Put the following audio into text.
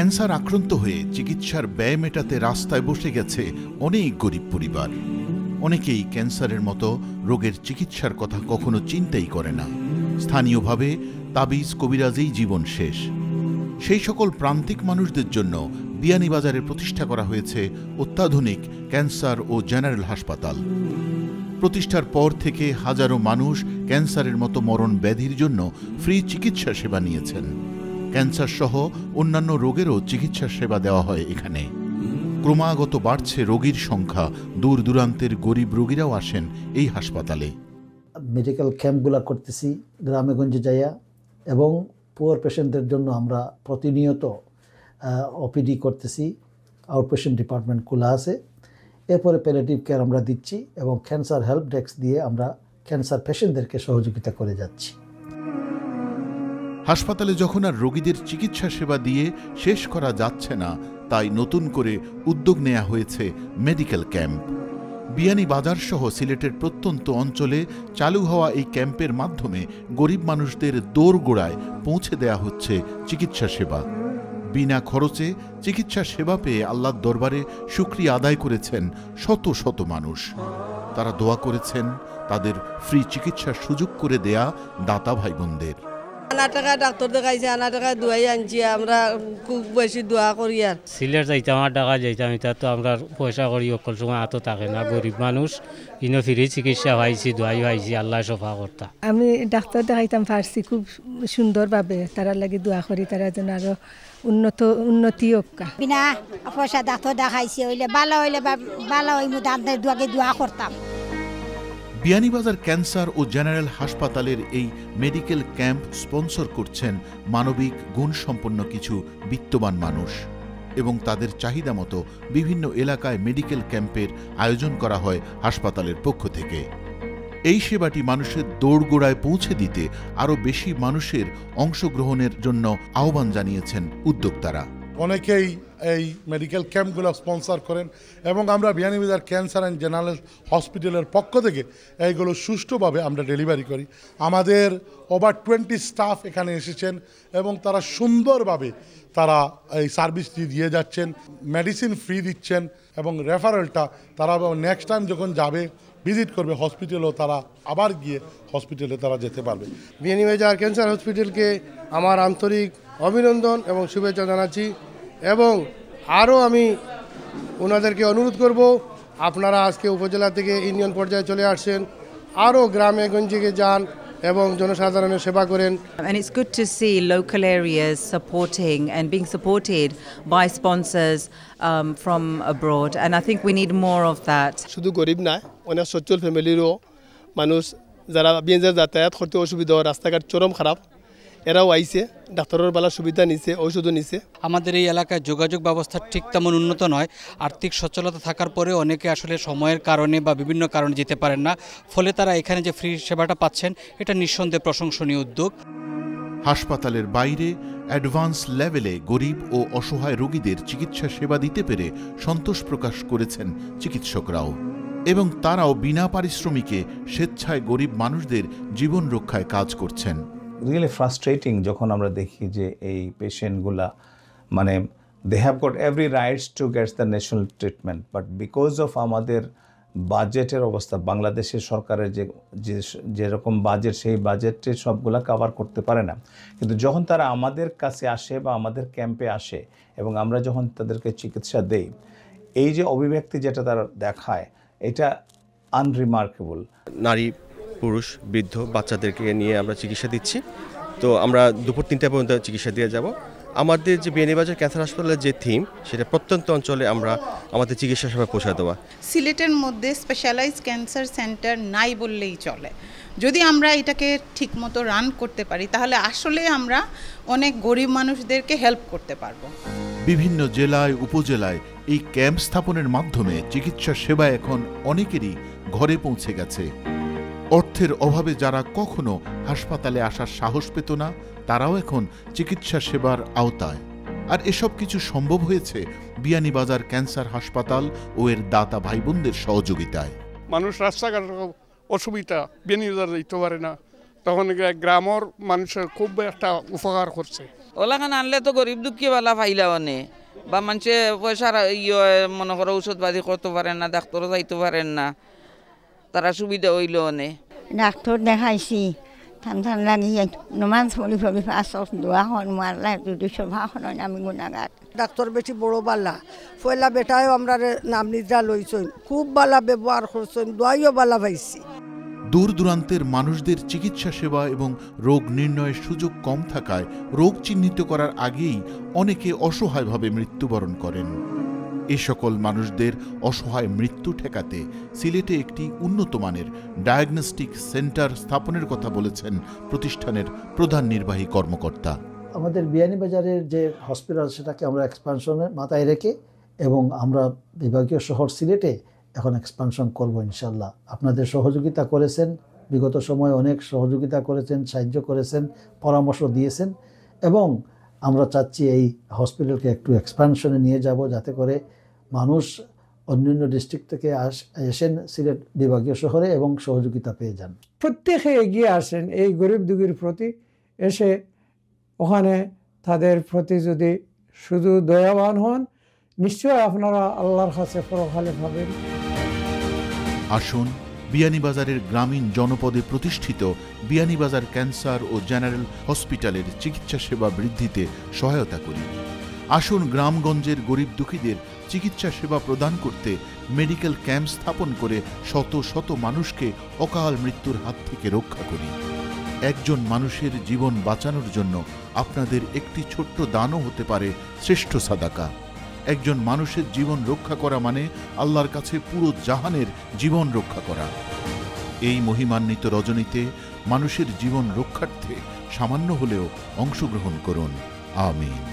Cancer আক্রান্ত হয়ে চিকিৎসার ব্যয় মেটাতে রাস্তায় বসে গেছে অনেক গরিব পরিবার। অনেকেই ক্যান্সারের মতো রোগের চিকিৎসার কথা কখনো চিন্তাই করে না। স্থানীয়ভাবে তাবিজ কবিরাজেই জীবন শেষ। সেই সকল প্রান্তিক মানুষদের জন্য বিয়ানীবাজারে প্রতিষ্ঠা করা হয়েছে অত্যাধুনিক ক্যান্সার ও জেনারেল হাসপাতাল। প্রতিষ্ঠার পর থেকে হাজারো মানুষ ক্যান্সারের মতো মরণ ব্যাধির জন্য ফ্রি চিকিৎসা সেবা নিয়েছেন। ক্যান্সার সহ অন্যান্য রোগেরও চিকিৎসা সেবা দেওয়া হয় এখানে। ক্রমাগত বাড়ছে রোগীর সংখ্যা, দূর দূরান্তের গরিব রোগীরাও আসেন এই হাসপাতালে। মেডিকেল ক্যাম্পগুলো করতেছি গ্রামে গঞ্জে যাইয়া, এবং পুয়ার পেশেন্টদের জন্য আমরা প্রতিনিয়ত ওপিডি করতেছি। আউটপেশেন্ট ডিপার্টমেন্ট খোলা আছে। এরপরে প্যালিয়েটিভ কেয়ার আমরা দিচ্ছি এবং ক্যান্সার হেল্প ডেস্ক দিয়ে আমরা ক্যান্সার পেশেন্টদেরকে সহযোগিতা করে যাচ্ছি। হাসপাতালে যখন আর রোগীদের চিকিৎসা সেবা দিয়ে শেষ করা যাচ্ছে না, তাই নতুন করে উদ্যোগ নেওয়া হয়েছে মেডিকেল ক্যাম্প। বিয়ানীবাজার সহ সিলেটের প্রত্যন্ত অঞ্চলে চালু হওয়া এই ক্যাম্পের মাধ্যমে গরিব মানুষদের দোরগোড়ায় পৌঁছে দেয়া হচ্ছে চিকিৎসা সেবা। বিনা খরচে চিকিৎসা সেবা পেয়ে আল্লাহর দরবারে শুকরিয়া আদায় করেছেন শত শত মানুষ। তারা দোয়া করেছেন তাদের ফ্রি চিকিৎসার সুযোগ করে দেয়া দাতা ভাই বোনদের। আনা টাকা ডাক্তার দেখাইছে, আনা টাকা দোয়াই আনছি, আমরা খুব বেশি দোয়া করি। আর সিলেট যাইতাম আর টাকা যাইতাম, এটা তো আমরা পয়সা করি অকল সময় হাতও থাকে না। গরিব মানুষ ইনো ফ্রি চিকিৎসা পাইছি, দোয়াই পাইছি, আল্লাহ সফা করতা। আমি ডাক্তার দেখাইতাম পারছি খুব সুন্দরভাবে। তারা লাগে দোয়া করি তারা যেন আরো উন্নতি হোক। বিনা পয়সা ডাক্তার দেখাইছি, হইলে ভালো হইলে ভালো হইমু, ডাক্তার দুয়াকে দোয়া করতাম। বিয়ানীবাজার ক্যান্সার ও জেনারেল হাসপাতালের এই মেডিকেল ক্যাম্প স্পন্সর করছেন মানবিক গুণসম্পন্ন কিছু বিত্তবান মানুষ, এবং তাদের চাহিদা মতো বিভিন্ন এলাকায় মেডিকেল ক্যাম্পের আয়োজন করা হয় হাসপাতালের পক্ষ থেকে। এই সেবাটি মানুষের দোরগোড়ায় পৌঁছে দিতে আরও বেশি মানুষের অংশগ্রহণের জন্য আহ্বান জানিয়েছেন উদ্যোক্তারা। অনেকেই এই মেডিকেল ক্যাম্পগুলো স্পন্সর করেন এবং আমরা বিয়ানীবাজার ক্যান্সার অ্যান্ড জেনারেল হসপিটালের পক্ষ থেকে এইগুলো সুষ্ঠুভাবে আমরা ডেলিভারি করি। আমাদের ওভার 20 স্টাফ এখানে এসেছেন এবং তারা সুন্দরভাবে তারা এই সার্ভিসটি দিয়ে যাচ্ছেন, মেডিসিন ফ্রি দিচ্ছেন এবং রেফারেলটা তারা নেক্সট টাইম যখন যাবে ভিজিট করবে হসপিটালও তারা আবার গিয়ে হসপিটালে তারা যেতে পারবে। বিয়ানীবাজার ক্যান্সার হসপিটালকে আমার আন্তরিক অভিনন্দন এবং শুভেচ্ছা জানাচ্ছি, এবং আরও আমি ওনাদেরকে অনুরোধ করব, আপনারা আজকে উপজেলা থেকে ইউনিয়ন পর্যায়ে চলে আসছেন, আরও গ্রামে গঞ্জে যান এবং জনসাধারণের সেবা করেন। And it's good to see local areas supporting and being supported by sponsors from abroad, and I think we need more of that. শুধু গরিব না, অনেক সচ্ছল ফ্যামিলিরও মানুষ যারা বিএনজির যাতায়াত করতে অসুবিধা হয়, রাস্তাঘাট চরম খারাপ, এরাও আইছে, ডাক্তারের বেলা সুবিধা নিছে, ঔষধও নিছে। আমাদের এই এলাকায় যোগাযোগ ব্যবস্থা ঠিক তেমন উন্নত নয়। আর্থিক সচ্ছলতা থাকার পরেও অনেকে আসলে সময়ের কারণে বা বিভিন্ন কারণে যেতে পারেন না, ফলে তারা এখানে যে ফ্রি সেবাটা পাচ্ছেন এটা নিঃসন্দেহে প্রশংসনীয় উদ্যোগ। হাসপাতালের বাইরে অ্যাডভান্স লেভেলে গরিব ও অসহায় রোগীদের চিকিৎসা সেবা দিতে পেরে সন্তোষ প্রকাশ করেছেন চিকিৎসকরাও, এবং তারাও বিনা পারিশ্রমিকে স্বেচ্ছায় গরিব মানুষদের জীবন রক্ষায় কাজ করছেন। রিয়েলি ফ্রাস্ট্রেটিং যখন আমরা দেখি যে এই পেশেন্টগুলা মানে they have got every rights to gets the national treatment, but because of আমাদের বাজেটের অবস্থা, বাংলাদেশের সরকারের যেরকম বাজেট, সেই বাজেটে সবগুলা কভার করতে পারে না। কিন্তু যখন তারা আমাদের কাছে আসে বা আমাদের ক্যাম্পে আসে এবং আমরা যখন তাদেরকে চিকিৎসা দেই, এই যে অভিব্যক্তি যেটা তারা দেখায়, এটা আনরিমার্কেবল। নারী, পুরুষ, বৃদ্ধ, বাচ্চাদেরকে নিয়ে আমরা চিকিৎসা দিচ্ছি। তো আমরা দুপুর 3টা পর্যন্ত চিকিৎসা দিয়ে যাব। আমাদের যে বিয়ানীবাজার ক্যান্সার হাসপাতালের যে থিম, সেটা প্রত্যন্ত অঞ্চলে আমরা আমাদের চিকিৎসা সেবা পৌঁছে দেওয়া। সিলেটের মধ্যে স্পেশালাইজড ক্যান্সার সেন্টার নাই বললেই চলে। যদি আমরা এটাকে ঠিকমতো রান করতে পারি, তাহলে আসলে আমরা অনেক গরিব মানুষদেরকে হেল্প করতে পারবো। বিভিন্ন জেলায় উপজেলায় এই ক্যাম্প স্থাপনের মাধ্যমে চিকিৎসা সেবা এখন অনেকেরই ঘরে পৌঁছে গেছে। অর্থের অভাবে যারা কখনো হাসপাতালে আসার সাহস পেত না, তারাও এখন চিকিৎসা সেবার আওতায়। আর এসব কিছু সম্ভব হয়েছে বিয়ানীবাজার ক্যান্সার হাসপাতাল ও এর দাতা ভাই বোনদের সহযোগিতায়। মানুষ রাস্তাঘাট অসুবিধা, বিয়ানীবাজার যেতে পারে না, তখন গ্রামের মানুষের খুব একটা উপকার করছে। ওলাখান আনলে তো গরিব দুঃখী বালা পাইলা অনে বা মানুষে পয়সার মনে করো ঔষধ পাতি করতে পারেন না, ডাক্তারও যাইতে পারেন না, তারা সুবিধা হইল অনে। ডাক্তার দেখাইছি ঠান লাগি নমাজ পড়ি পড়ি পাঁচ দোয়া হন মারলাই যদি সভা হন আমি গুণাগার। ডাক্তার বেশি বড় বালা পয়লা বেটাও আমরা নাম নিদ্রা লইছই, খুব বালা ব্যবহার করছেন, দোয়াইও বালা পাইছি। দূর দূরান্তের মানুষদের চিকিৎসা সেবা এবং রোগ নির্ণয়ের সুযোগ কম থাকায় রোগ চিহ্নিত করার আগেই অনেকে অসহায়ভাবে মৃত্যুবরণ করেন। এ সকল মানুষদের অসহায় মৃত্যু ঠেকাতে সিলেটে একটি উন্নত মানের ডায়াগনস্টিক সেন্টার স্থাপনের কথা বলেছেন প্রতিষ্ঠানের প্রধান নির্বাহী কর্মকর্তা। আমাদের বিয়ানীবাজারের যে হসপিটাল সেটাকে আমরা এক্সপানশনের মাথায় রেখে এবং আমরা বিভাগীয় শহর সিলেটে এখন এক্সপানশন করব ইনশাল্লাহ। আপনাদের সহযোগিতা করেছেন, বিগত সময়ে অনেক সহযোগিতা করেছেন, সাহায্য করেছেন, পরামর্শ দিয়েছেন এবং আমরা চাচ্ছি এই হসপিটালকে একটু এক্সপানশনে নিয়ে যাব যাতে করে মানুষ অন্যান্য ডিস্ট্রিক্ট থেকে আসেন সিলেট বিভাগীয় শহরে এবং সহযোগিতা পেয়ে যান। প্রত্যেকে এগিয়ে আসেন এই গরিব দুঃখীর প্রতি, এসে ওখানে তাদের প্রতি যদি শুধু দয়াবান হন নিশ্চয় আপনারা আল্লাহর কাছে পরকালে পাবেন। আসুন বিয়ানীবাজারের গ্রামীণ জনপদে প্রতিষ্ঠিত বিয়ানীবাজার ক্যান্সার ও জেনারেল হসপিটালের চিকিৎসা সেবা বৃদ্ধিতে সহায়তা করি। আসুন গ্রামগঞ্জের গরিব দুঃখীদের চিকিৎসা সেবা প্রদান করতে মেডিকেল ক্যাম্প স্থাপন করে শত শত মানুষকে অকাল মৃত্যুর হাত থেকে রক্ষা করি। একজন মানুষের জীবন বাঁচানোর জন্য আপনাদের একটি ছোট্ট দানও হতে পারে শ্রেষ্ঠ সাদাকা। একজন মানুষের জীবন রক্ষা করা মানে আল্লাহর কাছে পুরো জাহানের জীবন রক্ষা করা। এই মহিমান্বিত রজনীতে মানুষের জীবন রক্ষার্থে সামান্য হলেও অংশগ্রহণ করুন। আমিন।